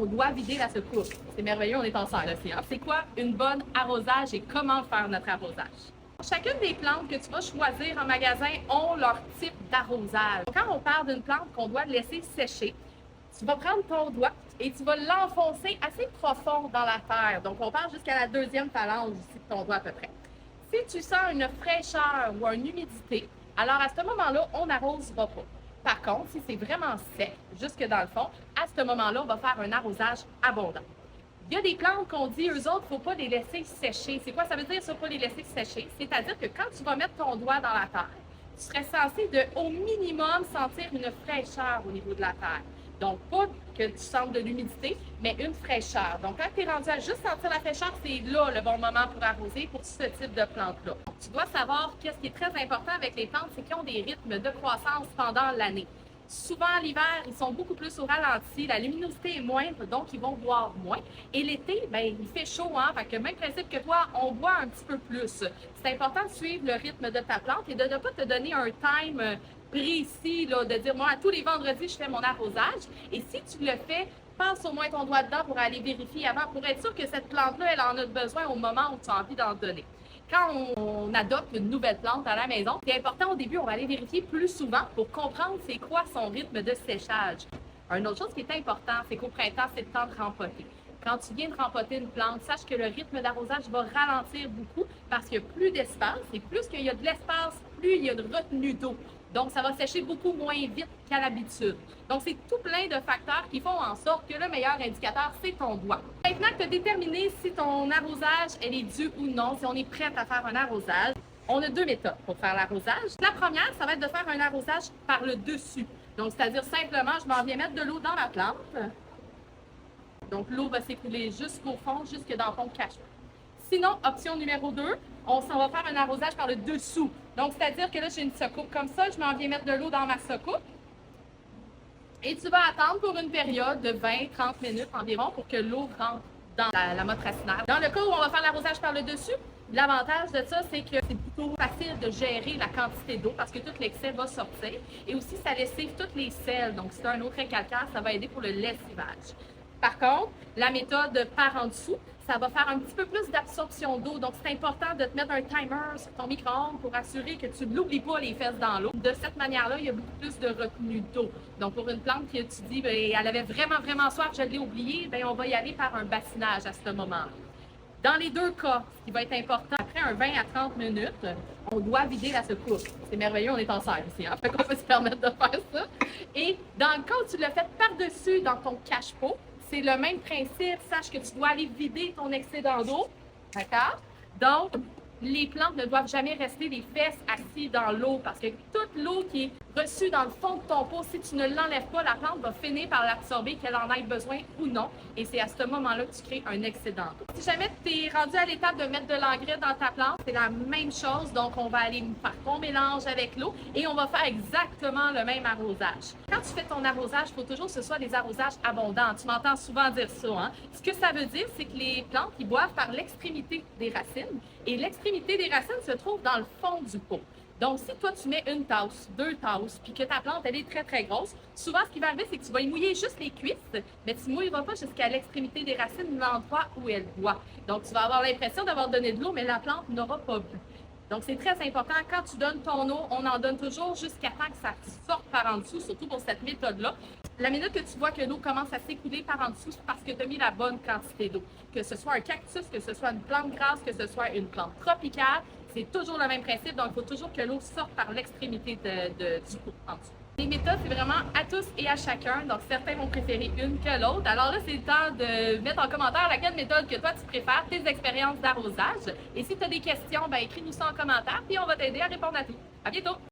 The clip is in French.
doit vider la secousse. C'est merveilleux, on est en serre aussi. Hein? C'est quoi une bonne arrosage et comment faire notre arrosage? Chacune des plantes que tu vas choisir en magasin ont leur type d'arrosage. Quand on parle d'une plante qu'on doit laisser sécher, tu vas prendre ton doigt et tu vas l'enfoncer assez profond dans la terre. Donc, on part jusqu'à la deuxième phalange ici de ton doigt à peu près. Si tu sens une fraîcheur ou une humidité, alors à ce moment-là, on n'arrosera pas. Par contre, si c'est vraiment sec, jusque dans le fond, à ce moment-là, on va faire un arrosage abondant. Il y a des plantes qu'on dit, eux autres, il ne faut pas les laisser sécher. C'est quoi ça veut dire, ça, pas les laisser sécher? C'est-à-dire que quand tu vas mettre ton doigt dans la terre, tu serais censé au minimum sentir une fraîcheur au niveau de la terre. Donc, pas que tu sentes de l'humidité, mais une fraîcheur. Donc, quand tu es rendu à juste sentir la fraîcheur, c'est là le bon moment pour arroser pour ce type de plante-là. Tu dois savoir qu'est-ce qui est très important avec les plantes, c'est qu'ils ont des rythmes de croissance pendant l'année. Souvent, l'hiver, ils sont beaucoup plus au ralenti, la luminosité est moindre, donc ils vont boire moins. Et l'été, ben, il fait chaud, hein? Fait que même principe que toi, on boit un petit peu plus. C'est important de suivre le rythme de ta plante et de ne pas te donner un time précis, là, de dire, moi, tous les vendredis, je fais mon arrosage. Et si tu le fais, passe au moins ton doigt dedans pour aller vérifier avant, pour être sûr que cette plante-là, elle en a besoin au moment où tu as envie d'en donner. Quand on adopte une nouvelle plante à la maison, c'est important au début, on va aller vérifier plus souvent pour comprendre c'est quoi son rythme de séchage. Une autre chose qui est important, c'est qu'au printemps, c'est le temps de rempoter. Quand tu viens de rempoter une plante, sache que le rythme d'arrosage va ralentir beaucoup parce qu'il y a plus d'espace et plus qu'il y a de l'espace, plus il y a de retenue d'eau. Donc, ça va sécher beaucoup moins vite qu'à l'habitude. Donc, c'est tout plein de facteurs qui font en sorte que le meilleur indicateur, c'est ton doigt. Maintenant que tu as déterminé si ton arrosage, elle est due ou non, si on est prête à faire un arrosage, on a deux méthodes pour faire l'arrosage. La première, ça va être de faire un arrosage par le dessus. Donc, c'est-à-dire simplement, je m'en viens mettre de l'eau dans la plante. Donc, l'eau va s'écouler jusqu'au fond, jusque dans ton cachot. Sinon, option numéro 2, on va faire un arrosage par le dessous. Donc, c'est-à-dire que là, j'ai une secoupe comme ça, je m'en viens mettre de l'eau dans ma secoupe. Et tu vas attendre pour une période de 20-30 minutes environ pour que l'eau rentre dans la motte racinaire. Dans le cas où on va faire l'arrosage par le dessus, l'avantage de ça, c'est que c'est plutôt facile de gérer la quantité d'eau parce que tout l'excès va sortir. Et aussi, ça lessive toutes les sels. Donc, si tu as un eau très calcaire, ça va aider pour le lessivage. Par contre, la méthode par en dessous, ça va faire un petit peu plus d'absorption d'eau. Donc, c'est important de te mettre un timer sur ton micro-ondes pour assurer que tu n'oublies pas les fesses dans l'eau. De cette manière-là, il y a beaucoup plus de retenue d'eau. Donc, pour une plante que tu dis, bien, elle avait vraiment soif, je l'ai oubliée, bien, on va y aller par un bassinage à ce moment-là. Dans les deux cas, ce qui va être important, après un 20 à 30 minutes, on doit vider la secousse. C'est merveilleux, on est en serre ici, hein? Fait qu'on peut se permettre de faire ça. Et dans le cas où tu l'as fait par-dessus dans ton cache-pot, c'est le même principe. Sache que tu dois aller vider ton excédent d'eau. D'accord? Donc, les plantes ne doivent jamais rester les fesses assises dans l'eau parce que toute l'eau qui est reçue dans le fond de ton pot, si tu ne l'enlèves pas, la plante va finir par l'absorber, qu'elle en ait besoin ou non. Et c'est à ce moment-là que tu crées un excédent d'eau. Si jamais tu es rendu à l'étape de mettre de l'engrais dans ta plante, c'est la même chose. Donc, on va aller faire ton mélange avec l'eau et on va faire exactement le même arrosage. Quand tu fais ton arrosage, il faut toujours que ce soit des arrosages abondants. Tu m'entends souvent dire ça, hein? Ce que ça veut dire, c'est que les plantes, ils boivent par l'extrémité des racines et l'extrémité des racines se trouve dans le fond du pot. Donc, si toi, tu mets une tasse, deux tasses, puis que ta plante, elle est très grosse, souvent, ce qui va arriver, c'est que tu vas y mouiller juste les cuisses, mais tu ne mouilleras pas jusqu'à l'extrémité des racines, l'endroit où elle boit. Donc, tu vas avoir l'impression d'avoir donné de l'eau, mais la plante n'aura pas bu. Donc, c'est très important. Quand tu donnes ton eau, on en donne toujours jusqu'à temps que ça sorte par en dessous, surtout pour cette méthode-là. La minute que tu vois que l'eau commence à s'écouler par en dessous, c'est parce que tu as mis la bonne quantité d'eau. Que ce soit un cactus, que ce soit une plante grasse, que ce soit une plante tropicale, c'est toujours le même principe. Donc, il faut toujours que l'eau sorte par l'extrémité du pot en dessous. Les méthodes, c'est vraiment à tous et à chacun. Donc, certains vont préférer une que l'autre. Alors là, c'est le temps de mettre en commentaire laquelle méthode que toi, tu préfères, tes expériences d'arrosage. Et si tu as des questions, ben, écris-nous ça en commentaire, puis on va t'aider à répondre à tout. À bientôt!